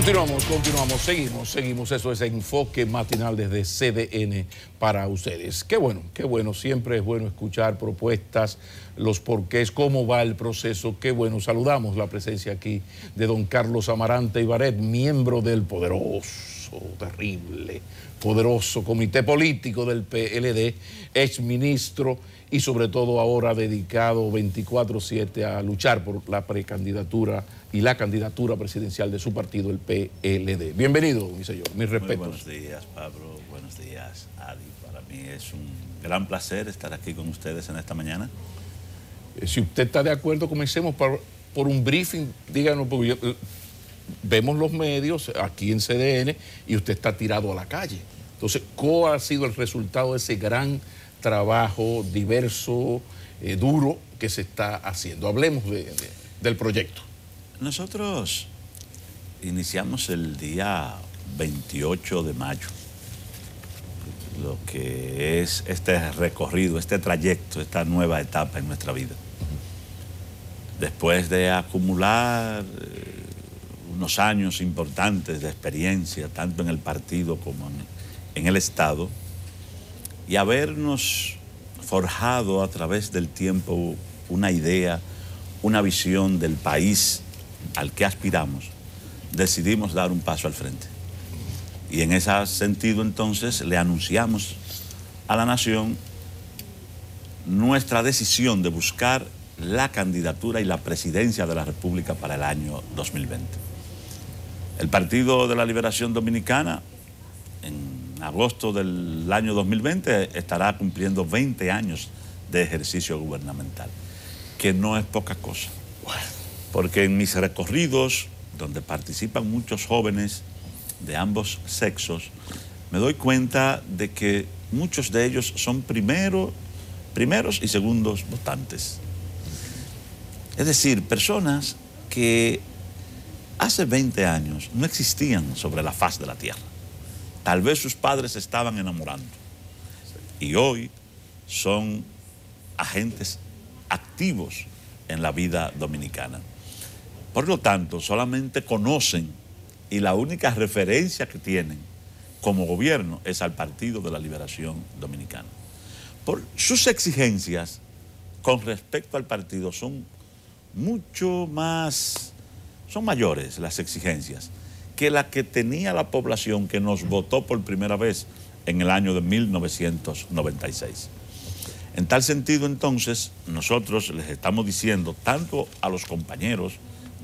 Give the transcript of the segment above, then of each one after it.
Continuamos, seguimos. Eso es Enfoque Matinal desde CDN para ustedes. Qué bueno, siempre es bueno escuchar propuestas, los porqués, cómo va el proceso. Qué bueno, saludamos la presencia aquí de don Carlos Amarante Ibaret, miembro del poderoso Comité Político del PLD, exministro y sobre todo ahora dedicado 24/7 a luchar por la precandidatura y la candidatura presidencial de su partido, el PLD. Bienvenido, mi señor, mis respetos. Muy buenos días, Pablo, buenos días, Adi. Para mí es un gran placer estar aquí con ustedes en esta mañana. Si usted está de acuerdo, comencemos por un briefing, díganos, porque vemos los medios aquí en CDN y usted está tirado a la calle. Entonces, ¿cuál ha sido el resultado de ese gran trabajo diverso, duro que se está haciendo? Hablemos del proyecto. Nosotros iniciamos el día 28 de mayo, lo que es este recorrido, este trayecto, esta nueva etapa en nuestra vida. Después de acumular unos años importantes de experiencia, tanto en el partido como en el Estado, y habernos forjado a través del tiempo una idea, una visión del país al que aspiramos, decidimos dar un paso al frente. Y en ese sentido, entonces, le anunciamos a la nación nuestra decisión de buscar la candidatura y la presidencia de la República para el año 2020. El Partido de la Liberación Dominicana, en agosto del año 2020, estará cumpliendo 20 años de ejercicio gubernamental, que no es poca cosa. Porque en mis recorridos, donde participan muchos jóvenes de ambos sexos, me doy cuenta de que muchos de ellos son primeros y segundos votantes. Es decir, personas que hace 20 años no existían sobre la faz de la tierra. Tal vez sus padres se estaban enamorando y hoy son agentes activos en la vida dominicana. Por lo tanto, solamente conocen y la única referencia que tienen como gobierno es al Partido de la Liberación Dominicana. Por sus exigencias con respecto al partido son mayores las exigencias que la que tenía la población que nos votó por primera vez en el año de 1996. En tal sentido, entonces, nosotros les estamos diciendo tanto a los compañeros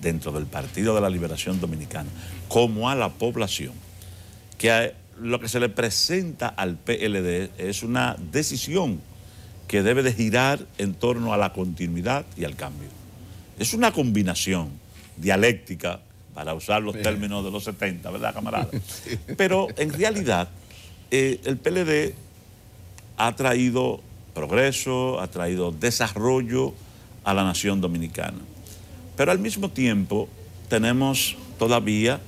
dentro del Partido de la Liberación Dominicana como a la población que lo que se le presenta al PLD es una decisión que debe de girar en torno a la continuidad y al cambio. Es una combinación dialéctica, para usar los términos de los 70, ¿verdad, camarada? Pero en realidad el PLD ha traído progreso, ha traído desarrollo a la nación dominicana. Pero al mismo tiempo tenemos todavía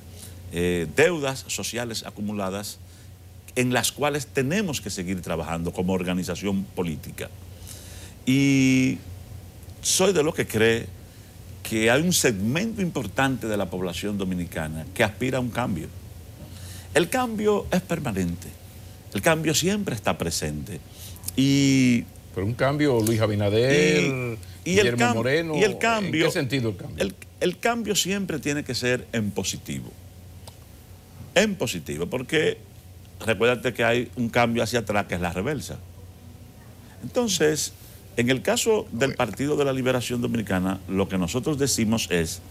deudas sociales acumuladas en las cuales tenemos que seguir trabajando como organización política. Y soy de los que cree que hay un segmento importante de la población dominicana que aspira a un cambio. El cambio es permanente, el cambio siempre está presente. Pero un cambio, Luis Abinader, Guillermo Moreno, y el cambio, ¿en qué sentido el cambio? El cambio siempre tiene que ser en positivo. En positivo, porque recuérdate que hay un cambio hacia atrás que es la reversa. Entonces, en el caso del Partido de la Liberación Dominicana, lo que nosotros decimos es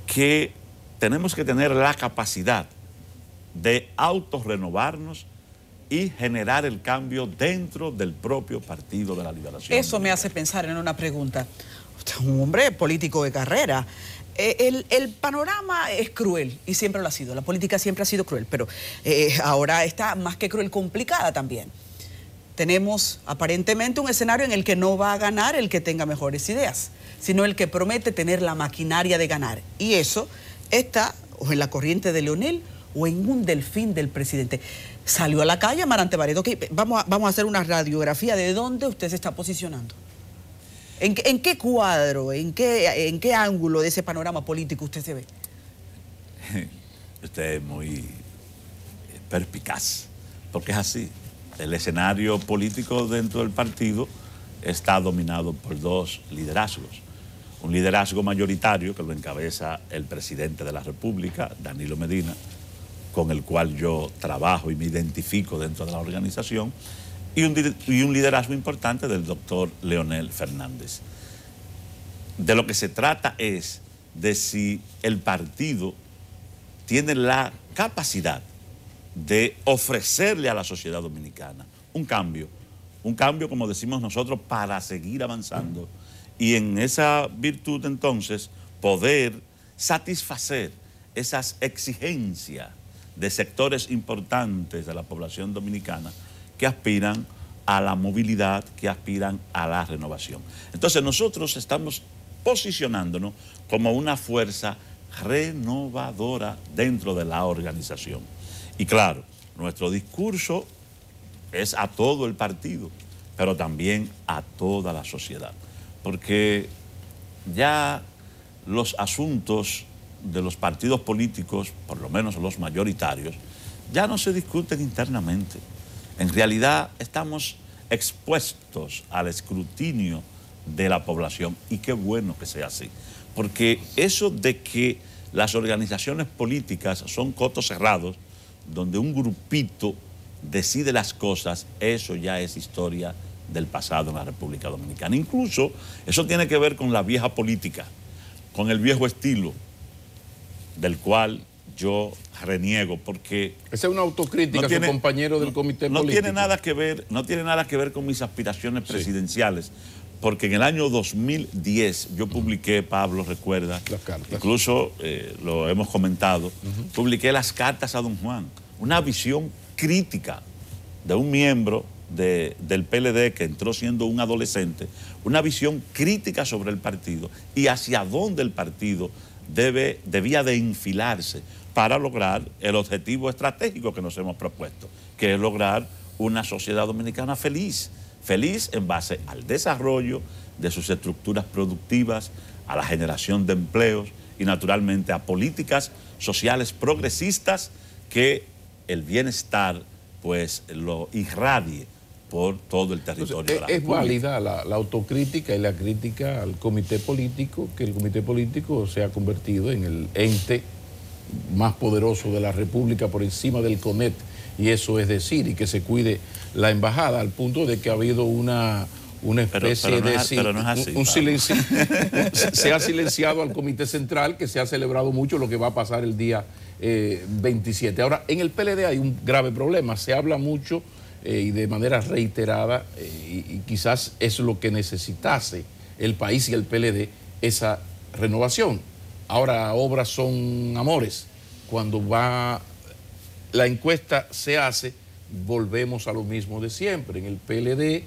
que tenemos que tener la capacidad de autorrenovarnos y generar el cambio dentro del propio Partido de la Liberación. Eso me hace pensar en una pregunta. Usted es un hombre político de carrera. El panorama es cruel y siempre lo ha sido. La política siempre ha sido cruel, pero ahora está más que cruel, complicada también. Tenemos aparentemente un escenario en el que no va a ganar el que tenga mejores ideas, sino el que promete tener la maquinaria de ganar. Y eso está o en la corriente de Leonel o en un delfín del presidente. Salió a la calle Amarante Ibaret. Okay, vamos a hacer una radiografía de dónde usted se está posicionando. ¿En qué cuadro, en qué ángulo de ese panorama político usted se ve? Usted es muy perspicaz, porque es así. El escenario político dentro del partido está dominado por dos liderazgos. Un liderazgo mayoritario que lo encabeza el presidente de la República, Danilo Medina, con el cual yo trabajo y me identifico dentro de la organización, y un liderazgo importante del doctor Leonel Fernández. De lo que se trata es de si el partido tiene la capacidad de ofrecerle a la sociedad dominicana un cambio, como decimos nosotros, para seguir avanzando, y en esa virtud entonces poder satisfacer esas exigencias de sectores importantes de la población dominicana que aspiran a la movilidad, que aspiran a la renovación. Entonces nosotros estamos posicionándonos como una fuerza renovadora dentro de la organización. Y claro, nuestro discurso es a todo el partido, pero también a toda la sociedad, porque ya los asuntos de los partidos políticos, por lo menos los mayoritarios, ya no se discuten internamente. En realidad estamos expuestos al escrutinio de la población, y qué bueno que sea así, porque eso de que las organizaciones políticas son cotos cerrados, donde un grupito decide las cosas, eso ya es historia del pasado en la República Dominicana. Incluso eso tiene que ver con la vieja política, con el viejo estilo, del cual yo reniego, porque esa es una autocrítica, su compañero del comité político. No tiene nada que ver con mis aspiraciones presidenciales, porque en el año 2010 yo publiqué, Pablo recuerda, las cartas. Incluso lo hemos comentado, publiqué las cartas a don Juan, una visión crítica de un miembro del PLD que entró siendo un adolescente, una visión crítica sobre el partido y hacia dónde el partido debía de enfilarse para lograr el objetivo estratégico que nos hemos propuesto, que es lograr una sociedad dominicana feliz en base al desarrollo de sus estructuras productivas, a la generación de empleos y naturalmente a políticas sociales progresistas que el bienestar pues lo irradie por todo el territorio. Entonces, de la República. Es válida la autocrítica y la crítica al comité político, que el comité político se ha convertido en el ente más poderoso de la República por encima del CONET, y eso es decir, y que se cuide la embajada, al punto de que ha habido una especie pero no es así, un silencio. Se ha silenciado al comité central, que se ha celebrado mucho lo que va a pasar el día 27. Ahora, en el PLD hay un grave problema, se habla mucho y de manera reiterada, y quizás es lo que necesitase el país y el PLD, esa renovación. Ahora, obras son amores. Cuando va la encuesta se hace, volvemos a lo mismo de siempre. En el PLD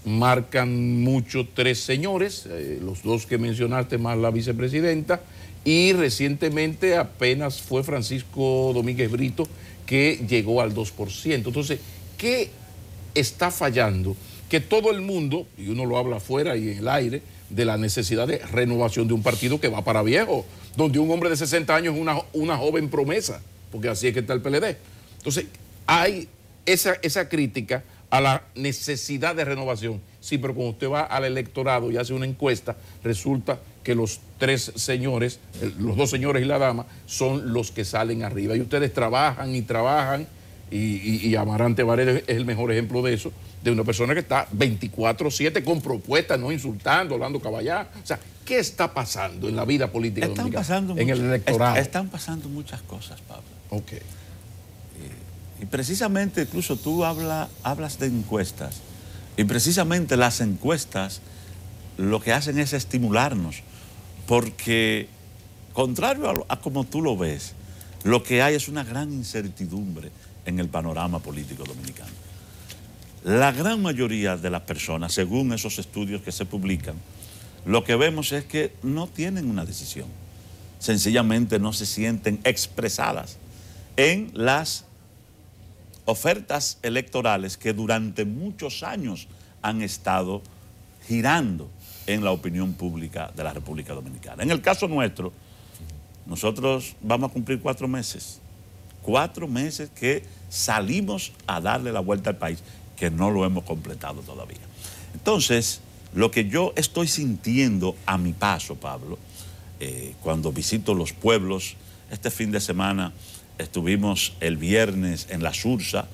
marcan mucho tres señores, los dos que mencionaste más la vicepresidenta, y recientemente apenas fue Francisco Domínguez Brito, que llegó al 2%. Entonces, ¿qué está fallando? Que todo el mundo, y uno lo habla afuera y en el aire, de la necesidad de renovación de un partido que va para viejo, donde un hombre de 60 años es una joven promesa, porque así es que está el PLD. Entonces, hay esa crítica a la necesidad de renovación. Sí, pero cuando usted va al electorado y hace una encuesta, resulta que los tres señores, los dos señores y la dama, son los que salen arriba. Y ustedes trabajan y trabajan, y Amarante Varela es el mejor ejemplo de eso, de una persona que está 24/7 con propuestas, no insultando, hablando caballá. O sea, ¿qué está pasando en la vida política dominicana? En el electorado. Están pasando muchas cosas, Pablo. Ok. Y precisamente, incluso tú hablas de encuestas, y precisamente las encuestas lo que hacen es estimularnos, porque contrario a como tú lo ves, lo que hay es una gran incertidumbre en el panorama político dominicano. La gran mayoría de las personas, según esos estudios que se publican, lo que vemos es que no tienen una decisión, sencillamente no se sienten expresadas en las ofertas electorales que durante muchos años han estado girando en la opinión pública de la República Dominicana. En el caso nuestro, nosotros vamos a cumplir 4 meses 4 meses que salimos a darle la vuelta al país, que no lo hemos completado todavía. Entonces, lo que yo estoy sintiendo a mi paso, Pablo, cuando visito los pueblos, este fin de semana estuvimos el viernes en La Sursa,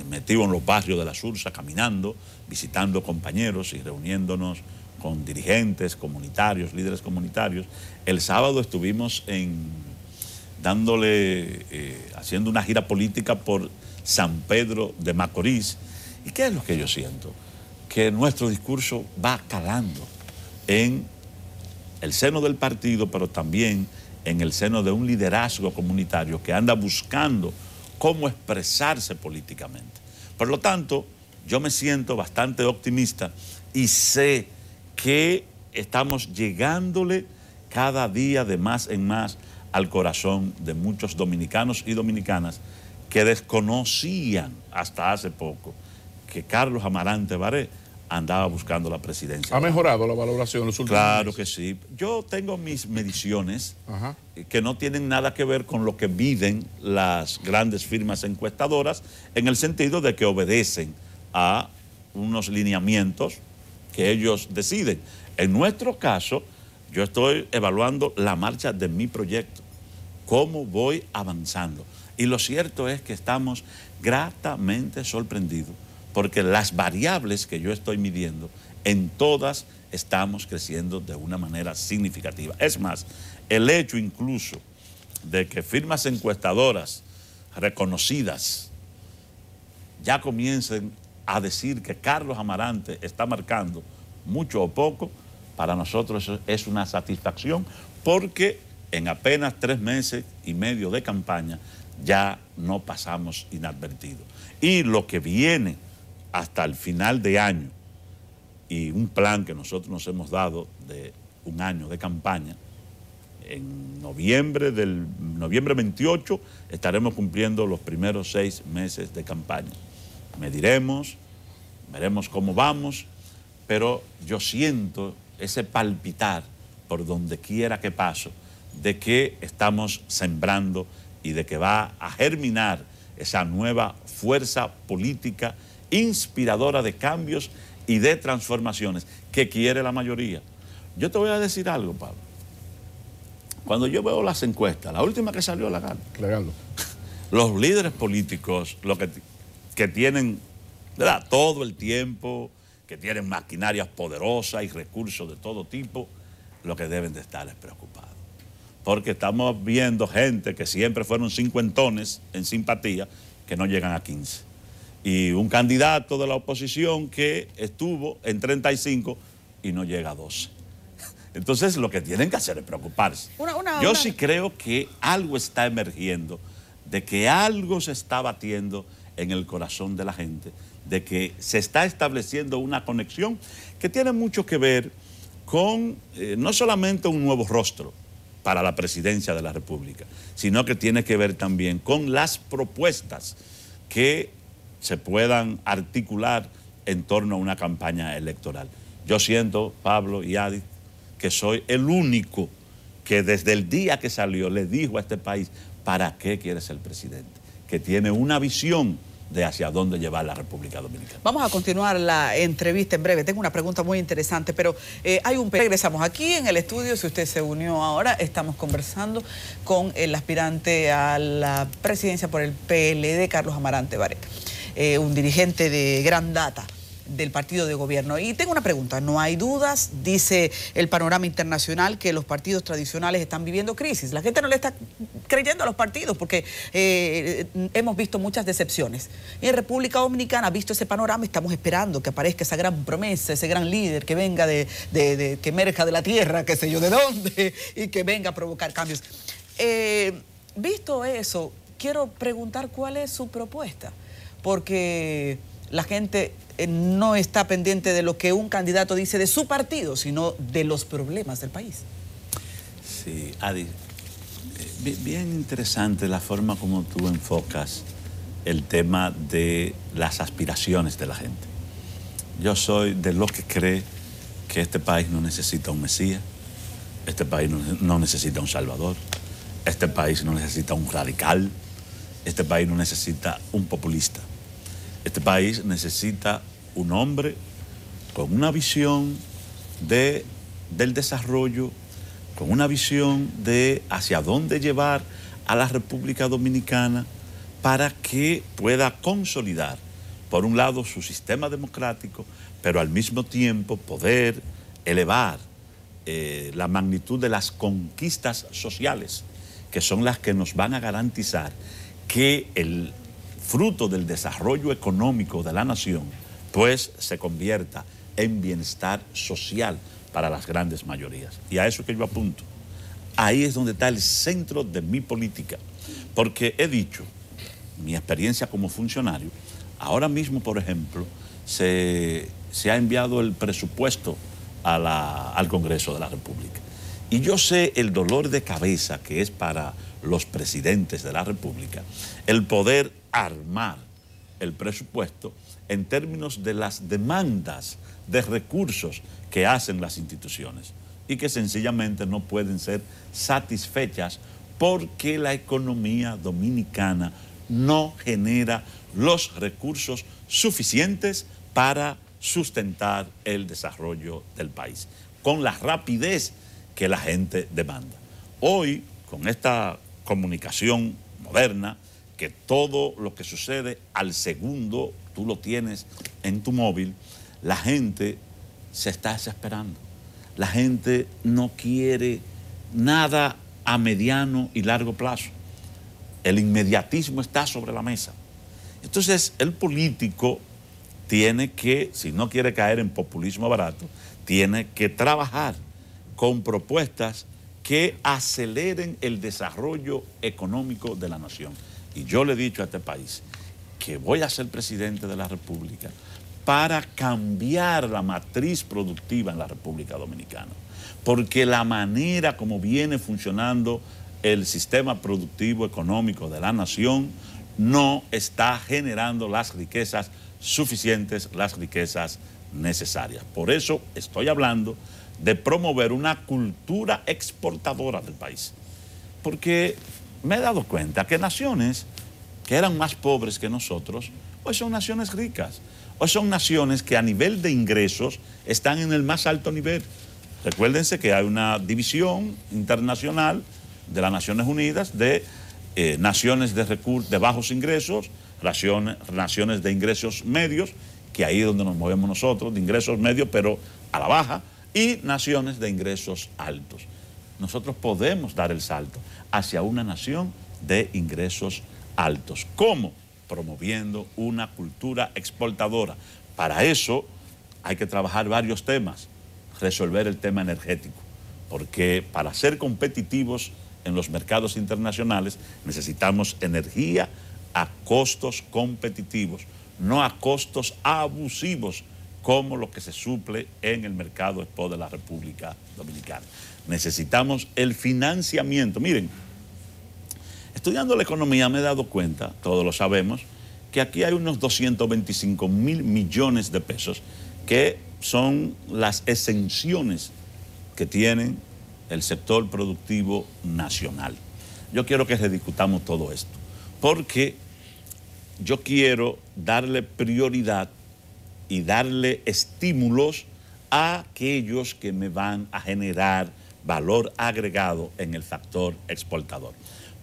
metidos en los barrios de La Sursa, caminando, visitando compañeros y reuniéndonos con dirigentes comunitarios, líderes comunitarios. El sábado estuvimos haciendo una gira política por San Pedro de Macorís. ¿Y qué es lo que yo siento? Que nuestro discurso va calando en el seno del partido, pero también en el seno de un liderazgo comunitario que anda buscando cómo expresarse políticamente. Por lo tanto, yo me siento bastante optimista y sé que estamos llegándole cada día de más en más al corazón de muchos dominicanos y dominicanas que desconocían hasta hace poco que Carlos Amarante Baré andaba buscando la presidencia. ¿Ha mejorado la valoración en los últimos Claro meses? que sí. Yo tengo mis mediciones Ajá. que no tienen nada que ver con lo que miden las grandes firmas encuestadoras, en el sentido de que obedecen a unos lineamientos que ellos deciden. En nuestro caso, yo estoy evaluando la marcha de mi proyecto, cómo voy avanzando. Y lo cierto es que estamos gratamente sorprendidos, porque las variables que yo estoy midiendo, en todas estamos creciendo de una manera significativa. Es más, el hecho incluso de que firmas encuestadoras reconocidas ya comiencen a decir que Carlos Amarante está marcando mucho o poco, para nosotros eso es una satisfacción, porque en apenas 3 meses y medio de campaña ya no pasamos inadvertidos. Y lo que viene hasta el final de año, y un plan que nosotros nos hemos dado de un año de campaña, en noviembre 28 estaremos cumpliendo los primeros 6 meses de campaña. Mediremos, veremos cómo vamos, pero yo siento ese palpitar por donde quiera que paso, de que estamos sembrando y de que va a germinar esa nueva fuerza política inspiradora de cambios y de transformaciones que quiere la mayoría. Yo te voy a decir algo, Pablo. Cuando yo veo las encuestas, la última que salió, la gano. Los líderes políticos, que tienen, ¿verdad?, todo el tiempo, que tienen maquinarias poderosas y recursos de todo tipo, lo que deben de estar es preocupados. Porque estamos viendo gente que siempre fueron cincuentones en simpatía, que no llegan a 15. Y un candidato de la oposición que estuvo en 35 y no llega a 12. Entonces lo que tienen que hacer es preocuparse. Yo sí creo que algo está emergiendo, de que algo se está batiendo en el corazón de la gente, de que se está estableciendo una conexión que tiene mucho que ver con no solamente un nuevo rostro para la presidencia de la República, sino que tiene que ver también con las propuestas que se puedan articular en torno a una campaña electoral. Yo siento, Pablo y Adi, que soy el único que desde el día que salió le dijo a este país para qué quiere ser presidente, que tiene una visión de hacia dónde llevar la República Dominicana. Vamos a continuar la entrevista en breve. Tengo una pregunta muy interesante, pero regresamos aquí en el estudio. Si usted se unió ahora, estamos conversando con el aspirante a la presidencia por el PLD, Carlos Amarante Baré, un dirigente de gran data del partido de gobierno. Y tengo una pregunta, no hay dudas, dice el panorama internacional, que los partidos tradicionales están viviendo crisis. La gente no le está creyendo a los partidos porque hemos visto muchas decepciones. Y en República Dominicana, visto ese panorama, estamos esperando que aparezca esa gran promesa, ese gran líder que venga que emerja de la tierra, qué sé yo de dónde, y que venga a provocar cambios. Visto eso, quiero preguntar cuál es su propuesta, porque la gente no está pendiente de lo que un candidato dice de su partido, sino de los problemas del país. Sí, Adi, bien interesante la forma como tú enfocas el tema de las aspiraciones de la gente. Yo soy de los que cree que este país no necesita un Mesías, este país no necesita un Salvador, este país no necesita un radical, Este país no necesita un populista. Este país necesita un hombre con una visión del desarrollo, con una visión de hacia dónde llevar a la República Dominicana para que pueda consolidar, por un lado, su sistema democrático, pero al mismo tiempo poder elevar la magnitud de las conquistas sociales, que son las que nos van a garantizar que el fruto del desarrollo económico de la nación, pues se convierta en bienestar social para las grandes mayorías. Y a eso que yo apunto. Ahí es donde está el centro de mi política. Porque he dicho, mi experiencia como funcionario, ahora mismo, por ejemplo, se ha enviado el presupuesto al Congreso de la República. Y yo sé el dolor de cabeza que es para los presidentes de la República el poder armar el presupuesto en términos de las demandas de recursos que hacen las instituciones y que sencillamente no pueden ser satisfechas porque la economía dominicana no genera los recursos suficientes para sustentar el desarrollo del país, con la rapidez que la gente demanda. Hoy, con esta comunicación moderna, que todo lo que sucede al segundo tú lo tienes en tu móvil, la gente se está desesperando. La gente no quiere nada a mediano y largo plazo. El inmediatismo está sobre la mesa. Entonces, el político tiene que, si no quiere caer en populismo barato, tiene que trabajar con propuestas que aceleren el desarrollo económico de la nación. Y yo le he dicho a este país que voy a ser presidente de la República para cambiar la matriz productiva en la República Dominicana. Porque la manera como viene funcionando el sistema productivo económico de la nación no está generando las riquezas suficientes, las riquezas necesarias. Por eso estoy hablando de promover una cultura exportadora del país. Porque me he dado cuenta que naciones que eran más pobres que nosotros, hoy son naciones ricas. Hoy son naciones que a nivel de ingresos están en el más alto nivel. Recuérdense que hay una división internacional de las Naciones Unidas de naciones de bajos ingresos, naciones de ingresos medios, que ahí es donde nos movemos nosotros, de ingresos medios pero a la baja, y naciones de ingresos altos. Nosotros podemos dar el salto hacia una nación de ingresos altos. ¿Cómo? Promoviendo una cultura exportadora. Para eso hay que trabajar varios temas. Resolver el tema energético, porque para ser competitivos en los mercados internacionales necesitamos energía a costos competitivos, no a costos abusivos como lo que se suple en el mercado spot de la República Dominicana. Necesitamos el financiamiento. Miren, estudiando la economía me he dado cuenta, todos lo sabemos, que aquí hay unos 225.000 millones de pesos que son las exenciones que tienen el sector productivo nacional. Yo quiero que rediscutamos todo esto, porque yo quiero darle prioridad y darle estímulos a aquellos que me van a generar valor agregado en el factor exportador.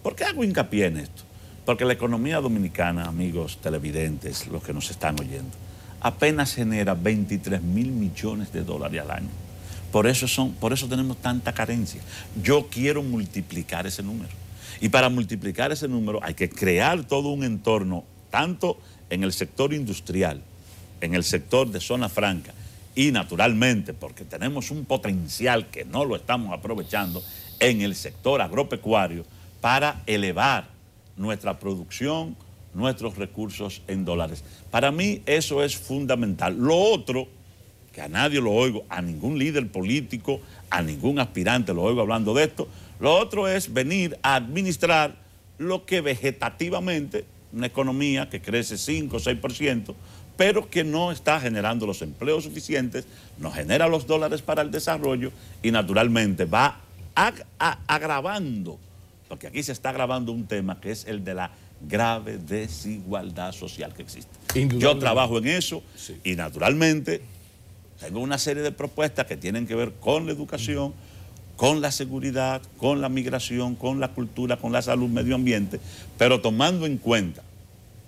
¿Por qué hago hincapié en esto? Porque la economía dominicana, amigos televidentes, los que nos están oyendo, apenas genera 23.000 millones de dólares al año. Por eso tenemos tanta carencia. Yo quiero multiplicar ese número. Y para multiplicar ese número hay que crear todo un entorno, tanto en el sector industrial, en el sector de zona franca y naturalmente, porque tenemos un potencial que no lo estamos aprovechando, en el sector agropecuario para elevar nuestra producción, nuestros recursos en dólares. Para mí eso es fundamental. Lo otro, que a nadie lo oigo, a ningún líder político, a ningún aspirante lo oigo hablando de esto, lo otro es venir a administrar lo que vegetativamente, una economía que crece 5 o 6%, pero que no está generando los empleos suficientes, no genera los dólares para el desarrollo y naturalmente va agravando, porque aquí se está agravando un tema que es el de la grave desigualdad social que existe. Indudablemente. Yo trabajo en eso Sí. y naturalmente tengo una serie de propuestas que tienen que ver con la educación, con la seguridad, con la migración, con la cultura, con la salud, medio ambiente, pero tomando en cuenta,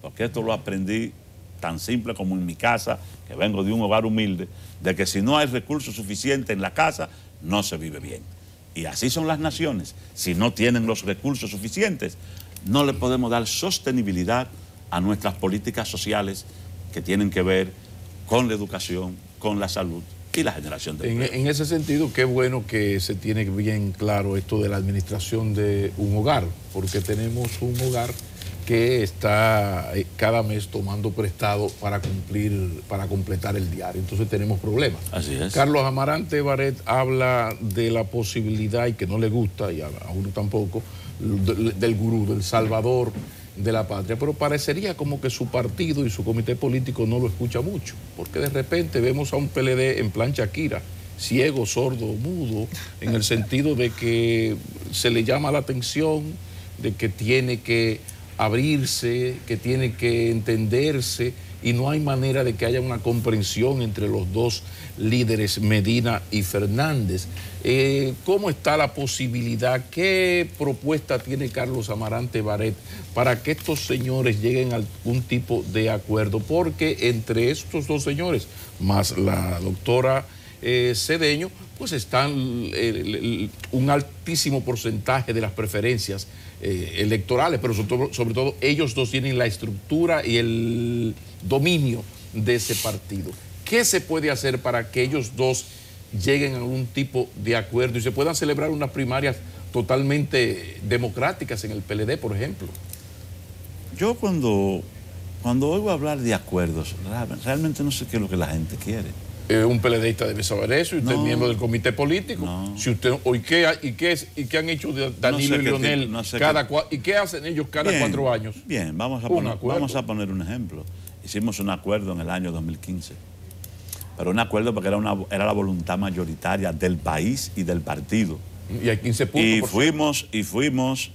porque esto lo aprendí tan simple como en mi casa, que vengo de un hogar humilde, de que si no hay recursos suficientes en la casa, no se vive bien. Y así son las naciones. Si no tienen los recursos suficientes, no le podemos dar sostenibilidad a nuestras políticas sociales que tienen que ver con la educación, con la salud y la generación de empleo. En ese sentido, qué bueno que se tiene bien claro esto de la administración de un hogar, porque tenemos un hogar que está cada mes tomando prestado para completar el diario. Entonces tenemos problemas. Así es. Carlos Amarante Barret habla de la posibilidad, y que no le gusta, y a uno tampoco, del gurú, del salvador de la patria, pero parecería como que su partido y su comité político no lo escucha mucho, porque de repente vemos a un PLD en plan Shakira, ciego, sordo, mudo, en el sentido de que se le llama la atención, de que tiene que abrirse, que tiene que entenderse, y no hay manera de que haya una comprensión entre los dos líderes, Medina y Fernández. ¿Cómo está la posibilidad? ¿Qué propuesta tiene Carlos Amarante Barret para que estos señores lleguen a algún tipo de acuerdo? Porque entre estos dos señores, más la doctora Cedeño, pues están un altísimo porcentaje de las preferencias electorales, pero sobre todo ellos dos tienen la estructura y el dominio de ese partido. ¿Qué se puede hacer para que ellos dos lleguen a algún tipo de acuerdo y se puedan celebrar unas primarias totalmente democráticas en el PLD, por ejemplo? Yo cuando oigo hablar de acuerdos, realmente no sé qué es lo que la gente quiere. Un PLDista debe saber eso, y usted es miembro del comité político. No. Si usted, ¿y qué han hecho Danilo y Leonel y qué hacen ellos cada 4 años? Bien, vamos a poner un ejemplo. Hicimos un acuerdo en el año 2015, pero un acuerdo porque era la voluntad mayoritaria del país y del partido. Y hay 15 puntos. Y fuimos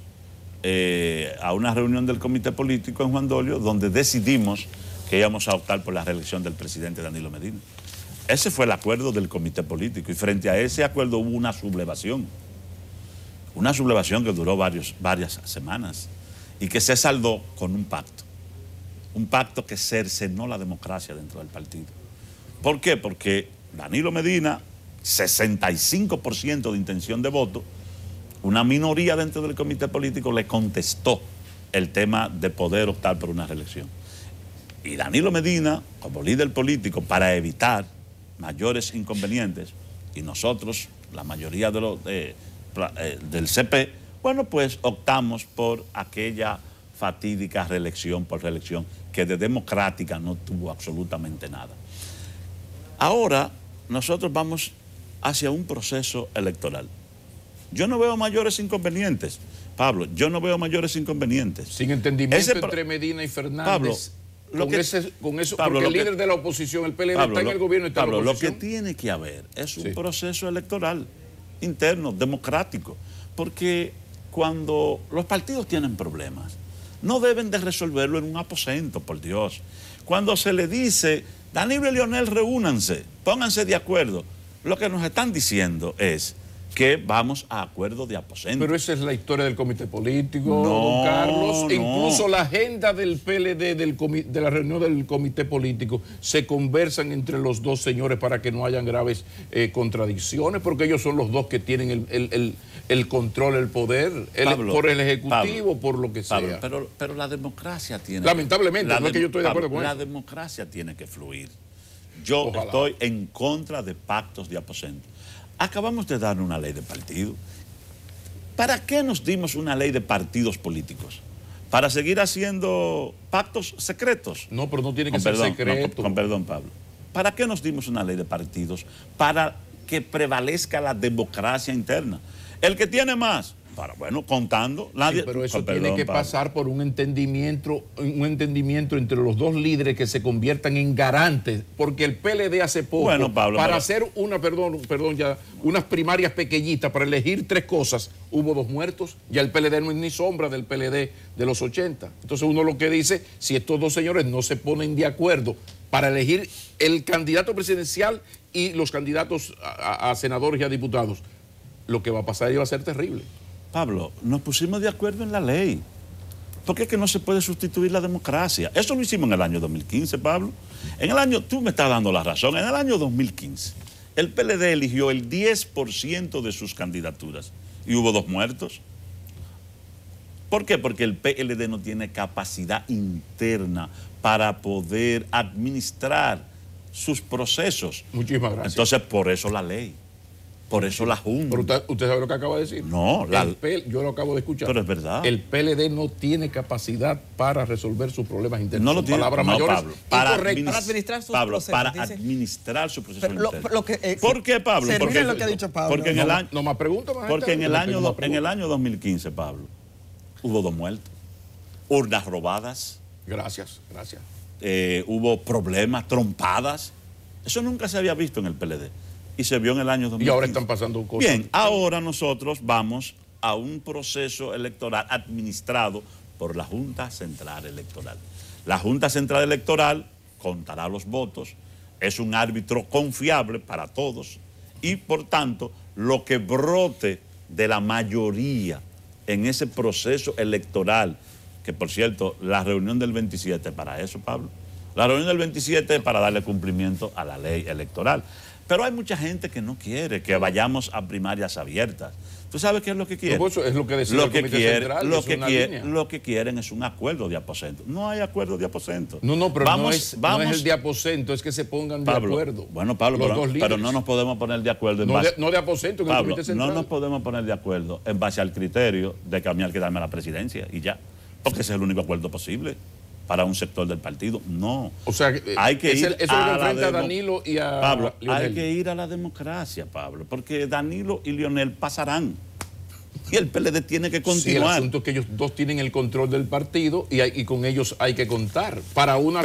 a una reunión del comité político en Juan Dolio, donde decidimos que íbamos a optar por la reelección del presidente Danilo Medina. Ese fue el acuerdo del comité político, y frente a ese acuerdo hubo una sublevación que duró varias semanas y que se saldó con un pacto que cercenó la democracia dentro del partido. ¿Por qué? Porque Danilo Medina, 65% de intención de voto, una minoría dentro del comité político le contestó el tema de poder optar por una reelección. Y Danilo Medina, como líder político, para evitar mayores inconvenientes, y nosotros, la mayoría del CP, bueno, pues optamos por aquella fatídica reelección por reelección, que de democrática no tuvo absolutamente nada. Ahora nosotros vamos hacia un proceso electoral. Yo no veo mayores inconvenientes, Pablo, Sin entendimiento entre Medina y Fernández. Pablo, porque el líder de la oposición, el PLD, está en el gobierno y está en la oposición. Lo que tiene que haber es un proceso electoral interno, democrático, porque cuando los partidos tienen problemas, no deben de resolverlo en un aposento, por Dios. Cuando se le dice, Danilo y Leonel, reúnanse, pónganse de acuerdo, lo que nos están diciendo es que vamos a acuerdo de aposento. Pero esa es la historia del comité político, don Carlos. Incluso la agenda del PLD, de la reunión del comité político, se conversan entre los dos señores para que no hayan graves contradicciones, porque ellos son los dos que tienen el control, el poder, por el Ejecutivo, por lo que sea. Pero la democracia tiene... Lamentablemente, no es que yo estoy de acuerdo con eso. La democracia tiene que fluir. Yo estoy en contra de pactos de aposento. Acabamos de dar una ley de partido. ¿Para qué nos dimos una ley de partidos políticos? ¿Para seguir haciendo pactos secretos? No, pero no tiene que ser secreto. Con perdón, Pablo. ¿Para qué nos dimos una ley de partidos? Para que prevalezca la democracia interna. El que tiene más, Bueno, contando. Nadie, sí, pero eso tiene que pasar por un entendimiento entre los dos líderes que se conviertan en garantes, porque el PLD hace poco, Pablo, para hacer unas primarias pequeñitas, para elegir 3 cosas, hubo 2 muertos, ya el PLD no es ni sombra del PLD de los 80. Entonces uno lo que dice, si estos 2 señores no se ponen de acuerdo para elegir el candidato presidencial y los candidatos a senadores y a diputados, lo que va a pasar ahí va a ser terrible. Pablo, nos pusimos de acuerdo en la ley. Porque es que no se puede sustituir la democracia. Eso lo hicimos en el año 2015, Pablo. Tú me estás dando la razón. En el año 2015, el PLD eligió el 10% de sus candidaturas y hubo 2 muertos. ¿Por qué? Porque el PLD no tiene capacidad interna para poder administrar sus procesos. Muchísimas gracias. Entonces, por eso la ley. Por eso la Junta. Pero usted sabe lo que acaba de decir. No, yo lo acabo de escuchar. Pero es verdad. El PLD no tiene capacidad para resolver sus problemas internos. No lo tiene. Palabras mayores. Pablo, para administrar sus procesos. Para administrar su proceso interno. ¿Por qué, Pablo? Porque lo que ha dicho Pablo. Porque en el año, no más preguntas. Porque en el año 2015, Pablo, hubo 2 muertos, urnas robadas. Gracias. Hubo problemas, trompadas. Eso nunca se había visto en el PLD. Y se vio en el año 2015. Y ahora están pasando cosas. Bien, ahora nosotros vamos a un proceso electoral administrado por la Junta Central Electoral. La Junta Central Electoral contará los votos, es un árbitro confiable para todos y, por tanto, lo que brote de la mayoría en ese proceso electoral, que, por cierto, la reunión del 27 para eso, Pablo, la reunión del 27 es para darle cumplimiento a la ley electoral. Pero hay mucha gente que no quiere que vayamos a primarias abiertas. ¿Tú sabes qué es lo que quieren? No, pues eso es lo que decía el Comité Central. Lo que quieren es un acuerdo de aposento. No hay acuerdo de aposento. No, pero no es el de aposento, es que se pongan de acuerdo. Bueno, Pablo, pero no nos podemos poner de acuerdo en base... No de aposento en el Comité Central. No nos podemos poner de acuerdo en base al criterio de que a mí hay que darme la presidencia y ya. Porque ese es el único acuerdo posible para un sector del partido. No. O sea, hay que ir eso lo enfrenta a Danilo y a Pablo, Lionel. hay que ir a la democracia, Pablo, porque Danilo y Lionel pasarán. Y el PLD tiene que continuar. Sí, el asunto es que ellos 2 tienen el control del partido y con ellos hay que contar para unas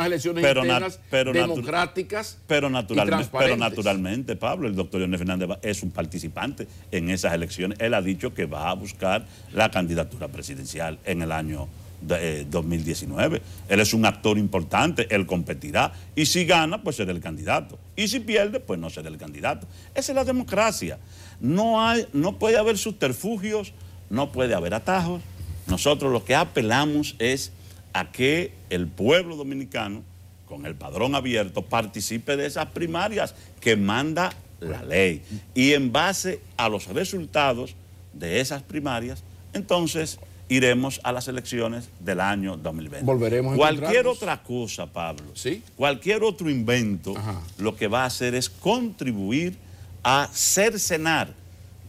elecciones internas democráticas y transparentes. Pero naturalmente, Pablo, el doctor Leonel Fernández es un participante en esas elecciones. Él ha dicho que va a buscar la candidatura presidencial en el año 2019. Él es un actor importante, él competirá y si gana, pues será el candidato y si pierde, pues no será el candidato. Esa es la democracia. No puede haber subterfugios, no puede haber atajos. Nosotros lo que apelamos es a que el pueblo dominicano, con el padrón abierto, participe de esas primarias que manda la ley y en base a los resultados de esas primarias, entonces iremos a las elecciones del año 2020. Volveremos a cualquier otra cosa, Pablo, ¿sí? Cualquier otro invento, lo que va a hacer es contribuir a cercenar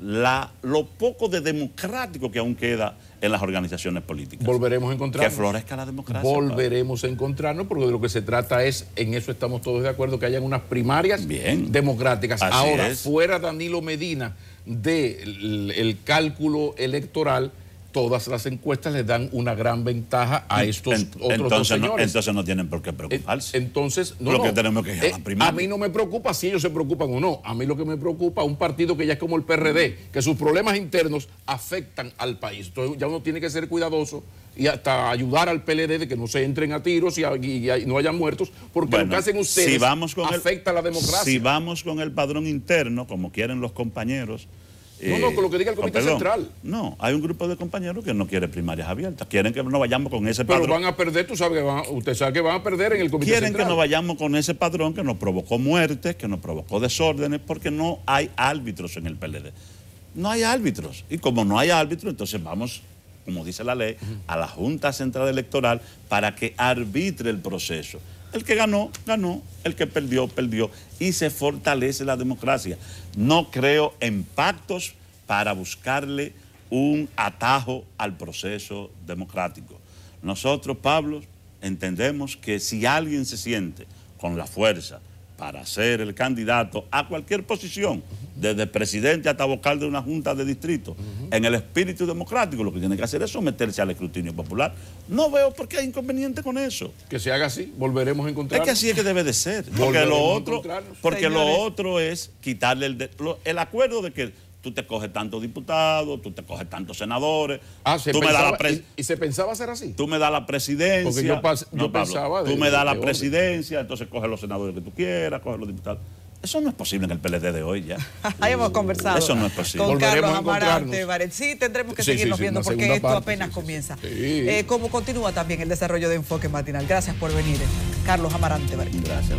lo poco de democrático que aún queda en las organizaciones políticas. Volveremos a encontrarnos. Que florezca la democracia. Volveremos a encontrarnos porque de lo que se trata es, en eso estamos todos de acuerdo, que hayan unas primarias democráticas. Así ahora, es. fuera Danilo Medina del cálculo electoral, todas las encuestas le dan una gran ventaja a estos otros dos señores. Entonces no tienen por qué preocuparse. Entonces, lo que tenemos que ir a la primaria. A mí no me preocupa si ellos se preocupan o no. A mí lo que me preocupa es un partido que ya es como el PRD, que sus problemas internos afectan al país. Entonces ya uno tiene que ser cuidadoso y hasta ayudar al PLD de que no se entren a tiros y no haya muertos, porque lo que hacen ustedes afecta a la democracia. Si vamos con el padrón interno, como quieren los compañeros... con lo que diga el Comité Central. No, hay un grupo de compañeros que no quiere primarias abiertas. Quieren que no vayamos con ese padrón. Pero van a perder, usted sabe que van a perder en el Comité Central. Quieren que no vayamos con ese padrón que nos provocó muertes, que nos provocó desórdenes, porque no hay árbitros en el PLD. No hay árbitros. Y como no hay árbitros, entonces vamos, como dice la ley, a la Junta Central Electoral para que arbitre el proceso. El que ganó, ganó. El que perdió, perdió. Y se fortalece la democracia. No creo en pactos para buscarle un atajo al proceso democrático. Nosotros, Pablo, entendemos que si alguien se siente con la fuerza para ser el candidato a cualquier posición, desde presidente hasta vocal de una junta de distrito, en el espíritu democrático, lo que tiene que hacer es someterse al escrutinio popular. No veo por qué hay inconveniente con eso. Que se haga así, volveremos a encontrarnos. Es que así es que debe de ser. Porque lo otro es quitarle el acuerdo de que tú te coges tantos diputados, tú te coges tantos senadores. ¿Y se pensaba hacer así? Tú me das la presidencia. Porque yo pensaba... Tú me das la presidencia, entonces coges los senadores que tú quieras, coges los diputados. Eso no es posible en el PLD de hoy ya. Ahí hemos conversado. Eso no es posible. Con Carlos Amarante Báret. Sí, tendremos que seguirnos viendo porque esto apenas comienza. Como continúa también el desarrollo de Enfoque Matinal. Gracias por venir, Carlos Amarante Báret. Gracias.